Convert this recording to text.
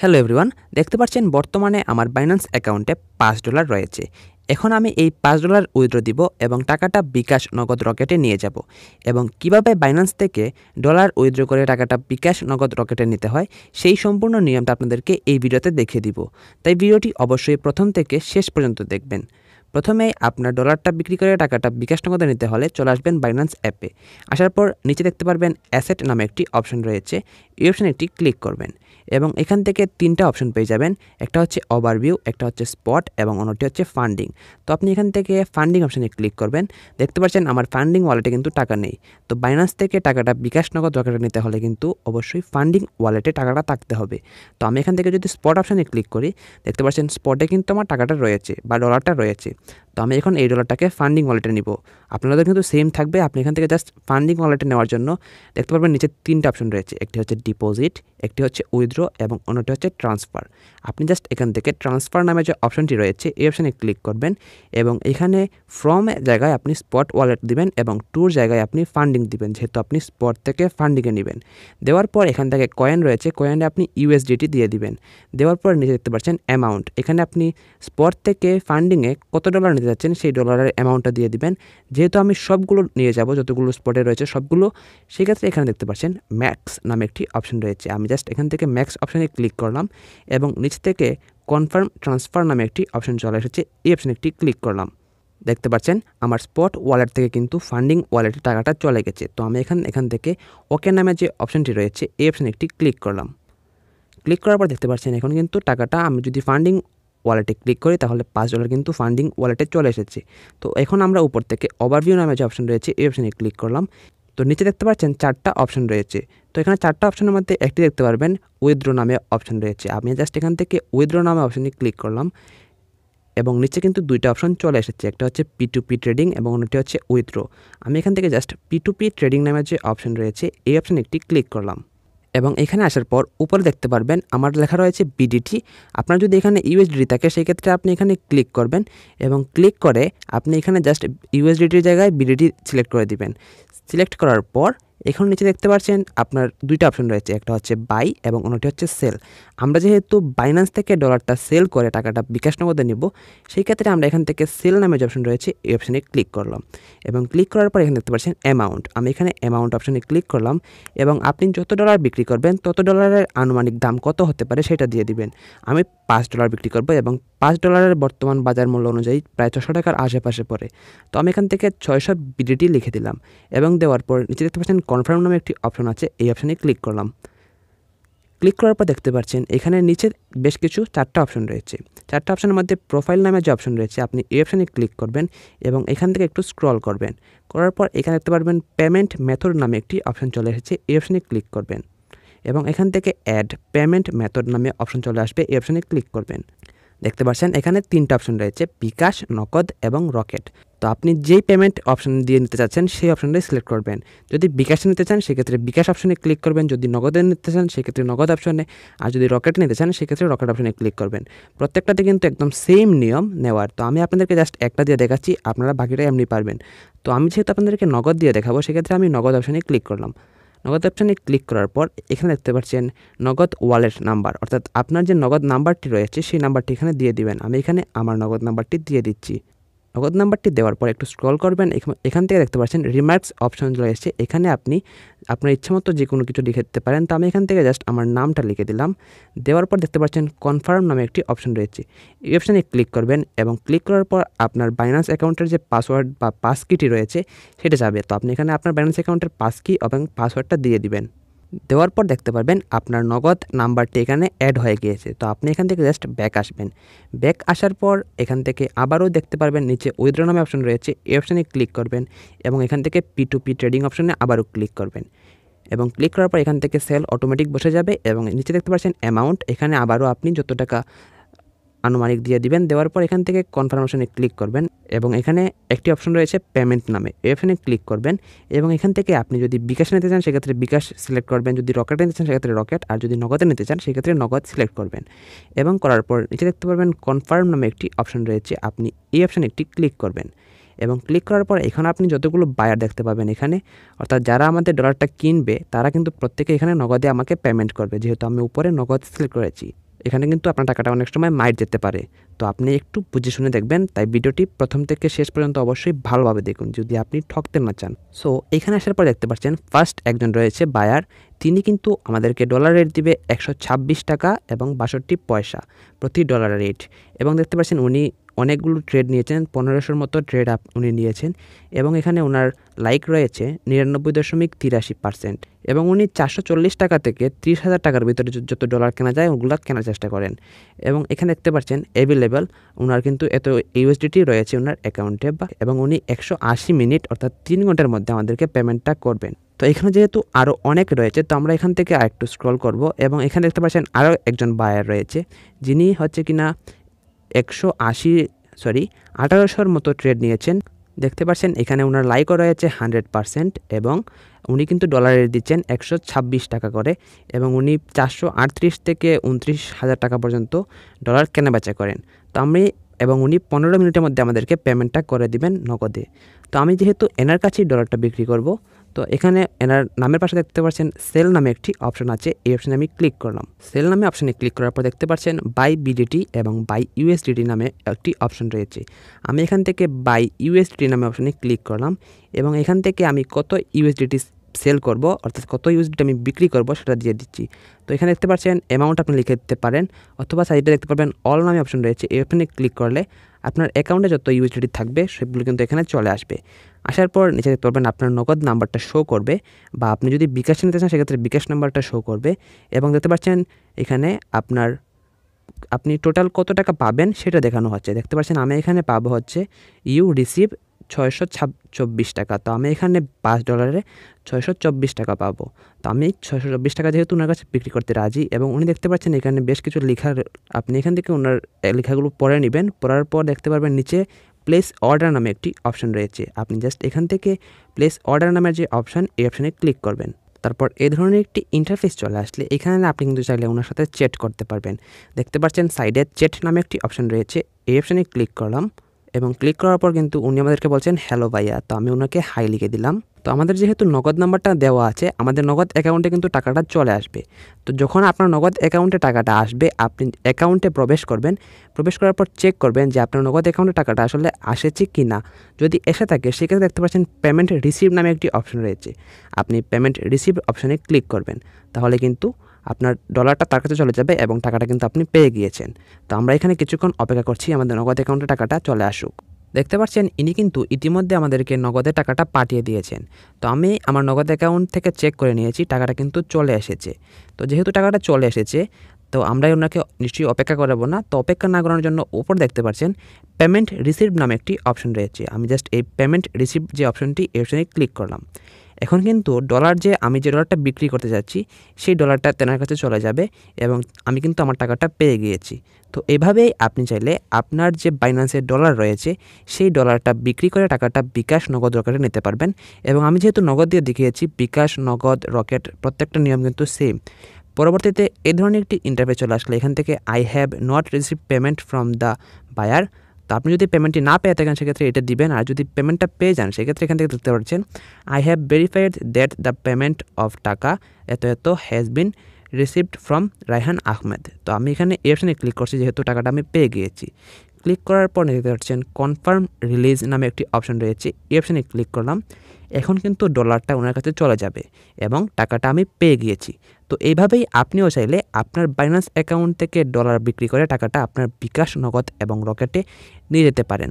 Hello everyone, দেখতে পাচ্ছেন বর্তমানে আমার বাইন্যান্স অ্যাকাউন্টে $5 রয়েছে। এখন আমি এই $5 উইথড্র দিব এবং টাকাটা বিকাশ নগদ রকেটে নিয়ে যাব। এবং কিভাবে বাইন্যান্স থেকে ডলার উইথড্র করে টাকাটা বিকাশ নগদ রকেটে নিতে হয় সেই সম্পূর্ণ নিয়মটা আপনাদেরকে এই ভিডিওতে দেখিয়ে দিব। তাই ভিডিওটি অবশ্যই প্রথম থেকে শেষ পর্যন্ত দেখবেন। প্রথমে আপনার ডলারটা বিক্রি করে টাকাটা বিকাশ নগদে নিতে হলে চলে আসবেন বাইন্যান্স অ্যাপে। আসার পর নিচে দেখতে পারবেন অ্যাসেট নামে একটি অপশন রয়েছে। এই অপশানে একটি ক্লিক করবেন এবং এখান থেকে তিনটা অপশন পেয়ে যাবেন। একটা হচ্ছে ওভারভিউ, একটা হচ্ছে স্পট এবং অন্যটি হচ্ছে ফান্ডিং। তো আপনি এখান থেকে ফান্ডিং অপশানে ক্লিক করবেন। দেখতে পাচ্ছেন আমার ফান্ডিং ওয়ালেটে কিন্তু টাকা নেই। তো বাইন্যান্স থেকে টাকাটা বিকাশ নগদ রকেটে নিতে হলে কিন্তু অবশ্যই ফান্ডিং ওয়ালেটে টাকাটা থাকতে হবে। তো আমি এখান থেকে যদি স্পট অপশানে ক্লিক করি, দেখতে পাচ্ছেন স্পটে কিন্তু আমার টাকাটা রয়েছে বা ডলারটা রয়েছে। তো আমি এখন এই ডলারটাকে ফান্ডিং ওয়ালেটে নিব। আপনাদের কিন্তু সেম থাকবে। আপনি এখান থেকে জাস্ট ফান্ডিং ওয়ালেটে নেওয়ার জন্য দেখতে পারবেন নিচে তিনটা অপশন রয়েছে। একটি হচ্ছে ডিপোজিট, একটি হচ্ছে উইথড্র এবং অন্যটি হচ্ছে ট্রান্সফার। আপনি জাস্ট এখান থেকে ট্রান্সফার নামে যে অপশনটি রয়েছে এই অপশানে ক্লিক করবেন এবং এখানে ফ্রম জায়গায় আপনি স্পট ওয়ালেট দিবেন এবং টুর জায়গায় আপনি ফান্ডিং দিবেন, যেহেতু আপনি স্পট থেকে ফান্ডিংয়ে নেবেন। দেওয়ার পর এখান থেকে কয়েন রয়েছে, কয়েনে আপনি ইউএসডিটি দিয়ে দিবেন। দেওয়ার পর নিচে দেখতে পাচ্ছেন অ্যামাউন্ট, এখানে আপনি স্পট থেকে ফান্ডিংয়ে কত ডলার নিতে যাচ্ছেন সেই ডলারের অ্যামাউন্টটা দিয়ে দিবেন। যেহেতু আমি সবগুলো নিয়ে যাব, যতগুলো স্পটে রয়েছে সবগুলো, সেক্ষেত্রে এখানে দেখতে পাচ্ছেন ম্যাক্স নামে একটি অপশন রয়েছে। আমি জাস্ট এখান থেকে ম্যাক্স অপশানে ক্লিক করলাম এবং নিচ থেকে কনফার্ম ট্রান্সফার নামে একটি অপশন চলে এসেছে। এই অপশানে একটি ক্লিক করলাম। দেখতে পাচ্ছেন আমার স্পট ওয়ালেট থেকে কিন্তু ফান্ডিং ওয়ালেটে টাকাটা চলে গেছে। তো আমি এখান থেকে ওকে নামে যে অপশনটি রয়েছে এই অপশানে একটি ক্লিক করলাম। ক্লিক করার পর দেখতে পাচ্ছেন এখন কিন্তু টাকাটা আমি যদি ফান্ডিং ওয়ালেটে ক্লিক করি তাহলে $5 কিন্তু ফান্ডিং ওয়ালেটে চলে এসেছে। তো এখন আমরা উপর থেকে ওভারভিউ নামে যে অপশন রয়েছে এই অপশানে ক্লিক করলাম। তো নিচে দেখতে পাচ্ছেন 4টা অপশন রয়েছে। তো এখানে 4টা অপশনের মধ্যে একটি দেখতে পারবেন উইথড্র নামে অপশন রয়েছে। আমি জাস্ট এখান থেকে উইথড্র নামে অপশনে ক্লিক করলাম এবং নিচে কিন্তু দুইটা অপশন চলে এসেছে। একটা হচ্ছে P2P ট্রেডিং এবং অন্যটি হচ্ছে উইথড্র। আমি এখান থেকে জাস্ট P2P ট্রেডিং নামে যে অপশন রয়েছে এই অপশানে একটি ক্লিক করলাম এবং এখানে আসার পর উপরে দেখতে পারবেন আমার লেখা রয়েছে বিডিটি। আপনার যদি এখানে ইউএসডিটি থাকে সেক্ষেত্রে আপনি এখানে ক্লিক করবেন এবং ক্লিক করে আপনি এখানে জাস্ট ইউএসডিটির জায়গায় বিডিটি সিলেক্ট করে দিবেন। সিলেক্ট করার পর এখন নিচে দেখতে পাচ্ছেন আপনার দুইটা অপশন রয়েছে, একটা হচ্ছে বাই এবং অন্যটি হচ্ছে সেল। আমরা যেহেতু বাইন্যান্স থেকে ডলারটা সেল করে টাকাটা বিকাশ নগদে নিব, সেই ক্ষেত্রে আমরা এখান থেকে সেল নামে যে অপশন রয়েছে এই অপশানে ক্লিক করলাম এবং ক্লিক করার পর এখানে দেখতে পাচ্ছেন অ্যামাউন্ট। আমি এখানে অ্যামাউন্ট অপশানে ক্লিক করলাম এবং আপনি যত ডলার বিক্রি করবেন তত ডলারের আনুমানিক দাম কত হতে পারে সেটা দিয়ে দিবেন। আমি $5 বিক্রি করব এবং $5 বর্তমান বাজার মূল্য অনুযায়ী প্রায় 600 টাকার আশেপাশে পড়ে। তো আমি এখান থেকে 600 বিডিটি লিখে দিলাম এবং দেওয়ার পর নিচে দেখতে পাচ্ছেন কনফার্ম নামে একটি অপশন আছে, এই অপশানে ক্লিক করলাম। ক্লিক করার পর দেখতে পাচ্ছেন এখানে নিচে বেশ কিছু 4টা অপশন রয়েছে। 4টা অপশনের মধ্যে প্রোফাইল নামে যে অপশন রয়েছে আপনি এই অপশানে ক্লিক করবেন এবং এখান থেকে একটু স্ক্রল করবেন। করার পর এখানে দেখতে পারবেন পেমেন্ট মেথড নামে একটি অপশন চলে এসেছে, এই অপশানে ক্লিক করবেন এবং এখান থেকে অ্যাড পেমেন্ট মেথড নামে অপশন চলে আসবে, এই অপশানে ক্লিক করবেন। দেখতে পাচ্ছেন এখানে 3টা অপশন রয়েছে, বিকাশ, নগদ এবং রকেট। তো আপনি যেই পেমেন্ট অপশন দিয়ে নিতে চাচ্ছেন সেই অপশনটাই সিলেক্ট করবেন। যদি বিকাশে নিতে চান সেক্ষেত্রে বিকাশ অপশনে ক্লিক করবেন, যদি নগদে নিতে চান সেক্ষেত্রে নগদ অপশনে, আর যদি রকেট নিতে চান সেক্ষেত্রে রকেট অপশনে ক্লিক করবেন। প্রত্যেকটাতে কিন্তু একদম সেম নিয়ম নেওয়ার। তো আমি আপনাদেরকে জাস্ট একটা দিয়ে দেখাচ্ছি, আপনারা বাকিটা এমনি পারবেন। তো আমি যেহেতু আপনাদেরকে নগদ দিয়ে দেখাবো সেক্ষেত্রে আমি নগদ অপশনে ক্লিক করলাম। নগদ অপশানে ক্লিক করার পর এখানে দেখতে পাচ্ছেন নগদ ওয়ালেট নাম্বার, অর্থাৎ আপনার যে নগদ নাম্বারটি রয়েছে সেই নাম্বারটি এখানে দিয়ে দিবেন। আমি এখানে আমার নগদ নাম্বারটি দিয়ে দিচ্ছি। নগদ নাম্বারটি দেওয়ার পর একটু স্ক্রল করবেন, এখান থেকে দেখতে পাচ্ছেন রিমার্কস অপশন রয়েছে। এখানে আপনি আপনার ইচ্ছামতো যে কোনো কিছু লিখে দিতে পারেন। তো আমি এখান থেকে জাস্ট আমার নামটা লিখে দিলাম। দেওয়ার পর দেখতে পাচ্ছেন কনফার্ম নামে একটি অপশন রয়েছে, এই অপশানে ক্লিক করবেন এবং ক্লিক করার পর আপনার বাইন্যান্স অ্যাকাউন্টের যে পাসওয়ার্ড বা পাস কিটি রয়েছে সেটা যাবে। তো আপনি এখানে আপনার বাইন্যান্স অ্যাকাউন্টের পাস কি এবং পাসওয়ার্ডটা দিয়ে দিবেন। দেওয়ার পর দেখতে পারবেন আপনার নগদ নাম্বারটি এখানে অ্যাড হয়ে গিয়েছে। তো আপনি এখান থেকে জাস্ট ব্যাক আসবেন। ব্যাক আসার পর এখান থেকে আবারও দেখতে পারবেন নিচে উইথড্র নামে অপশন রয়েছে, এই অপশানে ক্লিক করবেন এবং এখান থেকে P2P ট্রেডিং অপশনে আবারও ক্লিক করবেন এবং ক্লিক করার পর এখান থেকে সেল অটোমেটিক বসে যাবে এবং নিচে দেখতে পাচ্ছেন অ্যামাউন্ট, এখানে আবারও আপনি যত টাকা আনুমানিক দিয়ে দিবেন। দেওয়ার পর এখান থেকে কনফার্মেশনে ক্লিক করবেন এবং এখানে একটি অপশন রয়েছে পেমেন্ট নামে, এই অপশানে ক্লিক করবেন এবং এখান থেকে আপনি যদি বিকাশ নিতে চান সেক্ষেত্রে বিকাশ সিলেক্ট করবেন, যদি রকেট নিতে চান সেক্ষেত্রে রকেট, আর যদি নগদে নিতে চান সেক্ষেত্রে নগদ সিলেক্ট করবেন এবং করার পর নিচে দেখতে পারবেন কনফার্ম নামে একটি অপশন রয়েছে, আপনি এই অপশানে একটি ক্লিক করবেন এবং ক্লিক করার পর এখানে আপনি যতগুলো বায়ার দেখতে পাবেন এখানে, অর্থাৎ যারা আমাদের ডলারটা কিনবে তারা কিন্তু প্রত্যেকে এখানে নগদে আমাকে পেমেন্ট করবে, যেহেতু আমি উপরে নগদ সিলেক্ট করেছি। এখানে কিন্তু আপনার টাকাটা অনেক সময় মাইর যেতে পারে। তো আপনি একটু বুঝে শুনে দেখবেন, তাই ভিডিওটি প্রথম থেকে শেষ পর্যন্ত অবশ্যই ভালোভাবে দেখুন যদি আপনি ঠকতে না চান। সো এখানে আসার পর দেখতে পাচ্ছেন ফার্স্ট একজন রয়েছে বায়ার, তিনি কিন্তু আমাদেরকে ডলার রেট দিবে 126 টাকা এবং 62 পয়সা প্রতি ডলার রেট। এবং দেখতে পাচ্ছেন উনি অনেকগুলো ট্রেড নিয়েছেন, 1500-র মতো ট্রেড উনি নিয়েছেন এবং এখানে ওনার লাইক রয়েছে 99.83% এবং উনি 440 টাকা থেকে 30,000 টাকার ভিতরে যত ডলার কেনা যায় ওগুলো কেনার চেষ্টা করেন। এবং এখানে দেখতে পাচ্ছেন অ্যাভেলেবেল ওনার কিন্তু এত ইউএসডিটি রয়েছে ওনার অ্যাকাউন্টে, এবং উনি 180 মিনিট অর্থাৎ 3 ঘন্টার মধ্যে আমাদেরকে পেমেন্টটা করবেন। তো এখানে যেহেতু আরও অনেক রয়েছে, তো আমরা এখান থেকে আরেকটু স্ক্রল করব এবং এখানে দেখতে পাচ্ছেন আরও একজন বায়ার রয়েছে, যিনি হচ্ছে কিনা 1800-র মতো ট্রেড নিয়েছেন। দেখতে পাচ্ছেন এখানে ওনার লাইকও রয়েছে 100% এবং উনি কিন্তু ডলারে দিচ্ছেন 126 টাকা করে এবং উনি 438 থেকে 29,000 টাকা পর্যন্ত ডলার কেনাবেচা করেন। তো উনি 15 মিনিটের মধ্যে আমাদেরকে পেমেন্টটা করে দিবেন নগদে। তো আমি যেহেতু এনার কাছেই ডলারটা বিক্রি করব, তো এখানে এনার নামের পাশে দেখতে পাচ্ছেন সেল নামে একটি অপশন আছে, এই অপশনে আমি ক্লিক করলাম। সেল নামে অপশনে ক্লিক করার পর দেখতে পাচ্ছেন বাই বিডিটি এবং বাই ইউএসডিটি নামে একটি অপশন রয়েছে। আমি এখান থেকে বাই ইউএসডিটি নামে অপশনে ক্লিক করলাম এবং এখান থেকে আমি কত ইউএসডিটি সেল করব অর্থাৎ কত ইউএসডিটি আমি বিক্রি করব সেটা দিয়ে দিচ্ছি। তো এখানে দেখতে পাচ্ছেন অ্যামাউন্ট আপনি লিখে দিতে পারেন, অথবা সাইডে দেখতে পাবেন অল নামে অপশন রয়েছে, এই অপশনে ক্লিক করলে আপনার অ্যাকাউন্টে যত ইউএসডিটি থাকবে সেগুলো কিন্তু এখানে চলে আসবে। আসার পর নিচে দেখতে পারবেন আপনার নগদ নাম্বারটা শো করবে, বা আপনি যদি বিকাশ নিতে চান সেক্ষেত্রে বিকাশ নাম্বারটা শো করবে। এবং দেখতে পাচ্ছেন এখানে আপনি টোটাল কত টাকা পাবেন সেটা দেখানো হচ্ছে। দেখতে পাচ্ছেন আমি এখানে পাবো হচ্ছে ইউ রিসিভ 624 টাকা। তো আমি এখানে $5 624 টাকা পাবো। তো আমি 624 টাকা যেহেতু ওনার কাছে বিক্রি করতে রাজি, এবং উনি দেখতে পাচ্ছেন এখানে বেশ কিছু লেখা, আপনি এখান থেকে ওনার লেখাগুলো পড়ে নেবেন। পড়ার পর দেখতে পারবেন নিচে প্লেস অর্ডার নামে একটি অপশন রয়েছে, আপনি জাস্ট এখান থেকে প্লেস অর্ডার নামের যে অপশন, এই অপশানে ক্লিক করবেন। তারপর এই ধরনের একটি ইন্টারফেস চলে আসলে এখানে আপনি কিন্তু চাইলে ওনার সাথে চ্যাট করতে পারবেন। দেখতে পাচ্ছেন সাইডে চ্যাট নামে একটি অপশন রয়েছে, এই অপশানে ক্লিক করলাম এবং ক্লিক করার পর কিন্তু উনি আমাদেরকে বলছেন হ্যালো ভাইয়া। তো আমি ওনাকে হাই লিখে দিলাম। তো আমাদের যেহেতু নগদ নাম্বারটা দেওয়া আছে, আমাদের নগদ অ্যাকাউন্টে কিন্তু টাকাটা চলে আসবে। তো যখন আপনার নগদ অ্যাকাউন্টে টাকাটা আসবে, আপনি অ্যাকাউন্টে প্রবেশ করবেন। প্রবেশ করার পর চেক করবেন যে আপনার নগদ অ্যাকাউন্টে টাকাটা আসলে আসেছে কি না। যদি এসে থাকে সেক্ষেত্রে দেখতে পাচ্ছেন পেমেন্ট রিসিভ নামে একটি অপশন রয়েছে, আপনি পেমেন্ট রিসিভ অপশানে ক্লিক করবেন। তাহলে কিন্তু আপনার ডলারটা তার কাছে চলে যাবে এবং টাকাটা কিন্তু আপনি পেয়ে গিয়েছেন। তো আমরা এখানে কিছুক্ষণ অপেক্ষা করছি আমাদের নগদ অ্যাকাউন্টে টাকাটা চলে আসুক। দেখতে পাচ্ছেন ইনি কিন্তু ইতিমধ্যে আমাদেরকে নগদে টাকাটা পাঠিয়ে দিয়েছেন। তো আমি আমার নগদ অ্যাকাউন্ট থেকে চেক করে নিয়েছি, টাকাটা কিন্তু চলে এসেছে। তো যেহেতু টাকাটা চলে এসেছে, তো আমরা ওনাকে নিশ্চয়ই অপেক্ষা করাবো না। তো অপেক্ষা না করানোর জন্য উপর দেখতে পাচ্ছেন পেমেন্ট রিসিভ নামে একটি অপশন রয়েছে, আমি জাস্ট এই পেমেন্ট রিসিভ যে অপশনটি, এই অপশনে ক্লিক করলাম। এখন কিন্তু আমি যে ডলারটা বিক্রি করতে যাচ্ছি সেই ডলারটা তেনার কাছে চলে যাবে এবং আমি কিন্তু আমার টাকাটা পেয়ে গিয়েছি। তো এভাবেই আপনি চাইলে আপনার যে বাইন্যান্সের ডলার রয়েছে সেই ডলারটা বিক্রি করে টাকাটা বিকাশ, নগদ, রকেটে নিতে পারবেন। এবং আমি যেহেতু নগদ দিয়ে দেখিয়েছি, বিকাশ, নগদ, রকেট প্রত্যেকটা নিয়ম কিন্তু সেম। পরবর্তীতে এই ধরনের একটি ইন্টারফেস চলে আসলে এখান থেকে I have not receive payment from the buyer. তো আপনি যদি পেমেন্টটি না পেয়ে থাকেন সেক্ষেত্রে এটা দিবেন, আর যদি পেমেন্টটা পেয়ে যান সেক্ষেত্রে এখান থেকে দেখতে পাচ্ছেন I have verified that the payment of টাকা এত has been received from Raihan Ahmed. তো আমি এখানে এই অপশানে ক্লিক করছি যেহেতু টাকাটা আমি পেয়ে গিয়েছি। ক্লিক করার পর দেখতে পাচ্ছেন কনফার্ম রিলিজ নামে একটি অপশন রয়েছে, এই অপশানে ক্লিক করলাম। এখন কিন্তু ডলারটা ওনার কাছে চলে যাবে এবং টাকাটা আমি পেয়ে গিয়েছি। তো এইভাবেই আপনিও চাইলে আপনার বাইন্যান্স অ্যাকাউন্ট থেকে ডলার বিক্রি করে টাকাটা আপনার বিকাশ, নগদ এবং রকেটে নিয়ে যেতে পারেন।